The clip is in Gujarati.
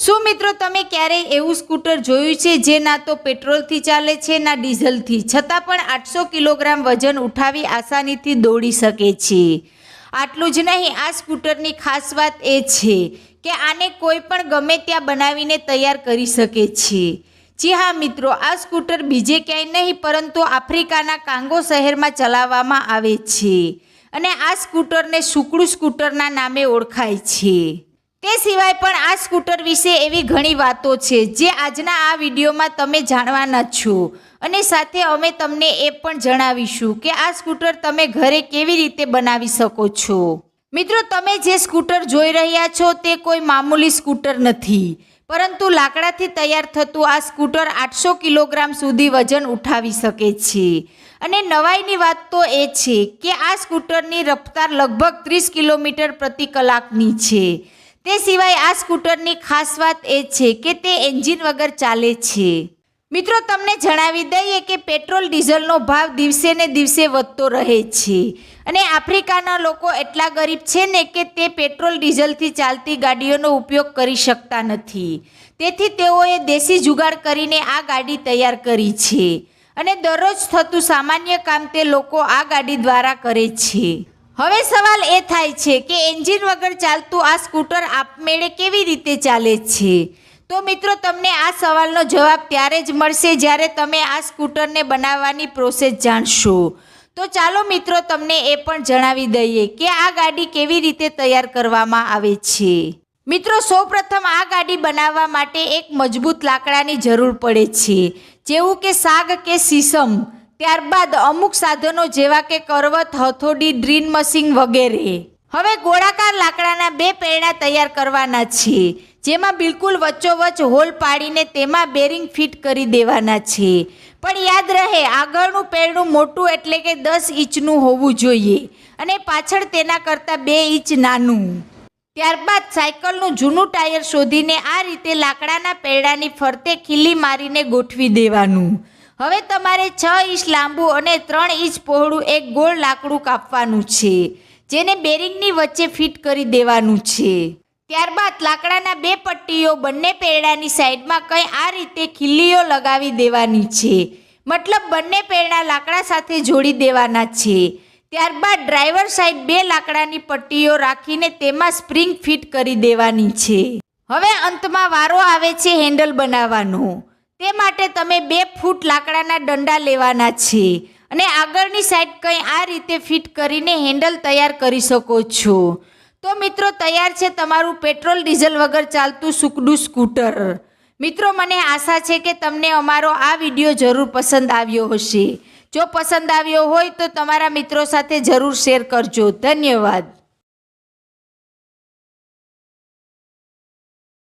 શું મિત્રો તમે ક્યારેય એવું સ્કૂટર જોયું છે જે ના તો પેટ્રોલથી ચાલે છે ના ડીઝલથી, છતાં પણ 800 કિલોગ્રામ વજન ઉઠાવી આસાનીથી દોડી શકે છે? આટલું જ નહીં, આ સ્કૂટરની ખાસ વાત એ છે કે આને કોઈ પણ ગમે ત્યાં બનાવીને તૈયાર કરી શકે છે. જી હા મિત્રો, આ સ્કૂટર બીજે ક્યાંય નહીં પરંતુ આફ્રિકાના કાંગો શહેરમાં ચલાવવામાં આવે છે અને આ સ્કૂટરને સુકડું સ્કૂટરના નામે ઓળખાય છે. તે સિવાય પણ આ સ્કૂટર વિશે એવી ઘણી વાતો છે જે આજના આ વિડીયોમાં તમે જાણવાના છો અને સાથે અમે તમને એ પણ જણાવીશું કે આ સ્કૂટર તમે ઘરે કેવી રીતે બનાવી શકો છો. મિત્રો, તમે જે સ્કૂટર જોઈ રહ્યા છો તે કોઈ મામૂલી સ્કૂટર નથી, પરંતુ લાકડાથી તૈયાર થતું આ સ્કૂટર 800 કિલોગ્રામ સુધી વજન ઉઠાવી શકે છે. અને નવાઈની વાત તો એ છે કે આ સ્કૂટરની રફતાર લગભગ 30 કિલોમીટર પ્રતિ કલાકની છે. તે સિવાય આ સ્કૂટરની ખાસ વાત એ છે કે તે એન્જિન વગર ચાલે છે. મિત્રો, તમને જણાવી દઈએ કે પેટ્રોલ ડીઝલનો ભાવ દિવસે ને દિવસે વધતો રહે છે અને આફ્રિકાના લોકો એટલા ગરીબ છે ને કે તે પેટ્રોલ ડીઝલથી ચાલતી ગાડીઓનો ઉપયોગ કરી શકતા નથી. તેથી તેઓએ દેશી જુગાડ કરીને આ ગાડી તૈયાર કરી છે અને દરરોજ થતું સામાન્ય કામ તે લોકો આ ગાડી દ્વારા કરે છે. હવે સવાલ એ થાય છે કે એન્જિન વગર ચાલતું આ સ્કૂટર આપમેળે કેવી રીતે ચાલે છે? તો મિત્રો, તમને આ સવાલનો જવાબ ત્યારે જ મળશે જ્યારે તમે આ સ્કૂટરને બનાવવાની પ્રોસેસ જાણશો. તો ચાલો મિત્રો, તમને એ પણ જણાવી દઈએ કે આ ગાડી કેવી રીતે તૈયાર કરવામાં આવે છે. મિત્રો, સૌપ્રથમ આ ગાડી બનાવવા માટે એક મજબૂત લાકડાની જરૂર પડે છે, જેવું કે સાગ કે શીશમ. ત્યારબાદ અમુક સાધનો જેવા કે કરવત, હથોડી, ડ્રીલ મશીન વગેરે. હવે ગોળાકાર લાકડાના 2 પૈડા તૈયાર કરવાના છે, જેમાં બિલકુલ વચ્ચોવચ્ચ હોલ પાડીને તેમાં બેરિંગ ફિટ કરી દેવાના છે. પણ યાદ રહે, આગળનું પૈડું મોટું એટલે કે 10 ઇંચનું હોવું જોઈએ અને પાછળ તેના કરતાં 2 ઇંચ નાનું. ત્યારબાદ સાયકલનું જૂનું ટાયર શોધીને આ રીતે લાકડાના પૈડાની ફરતે ખીલી મારીને ગોઠવી દેવાનું. હવે તમારે 6 ઇંચ લાંબુ અને 3 ઇંચ પહોળું એક ગોળ લાકડું કાપવાનું છે, જેને બેરિંગની વચ્ચે ફિટ કરી દેવાનું છે. ત્યારબાદ લાકડાના 2 પટ્ટીઓ બંને પૈડાની સાઈડમાં કંઈ આ રીતે ખીલીઓ લગાવી દેવાની છે, મતલબ બંને પૈડા લાકડા સાથે જોડી દેવાના છે. ત્યારબાદ ડ્રાઈવર સાઈડ 2 લાકડાની પટ્ટીઓ રાખીને તેમાં સ્પ્રિંગ ફિટ કરી દેવાની છે. હવે અંતમાં વારો આવે છે હેન્ડલ બનાવવાનો. તે માટે તમે 2 ફૂટ લાકડાના દંડા લેવાના છે અને આગળની સાઈડ કંઈ આ રીતે ફિટ કરીને હેન્ડલ તૈયાર કરી શકો છો. તો મિત્રો, તૈયાર છે તમારું પેટ્રોલ ડીઝલ વગર ચાલતું સુકડું સ્કૂટર. મિત્રો, મને આશા છે કે તમને અમારો આ વિડીયો જરૂર પસંદ આવ્યો હશે. જો પસંદ આવ્યો હોય તો તમારા મિત્રો સાથે જરૂર શેર કરજો. ધન્યવાદ.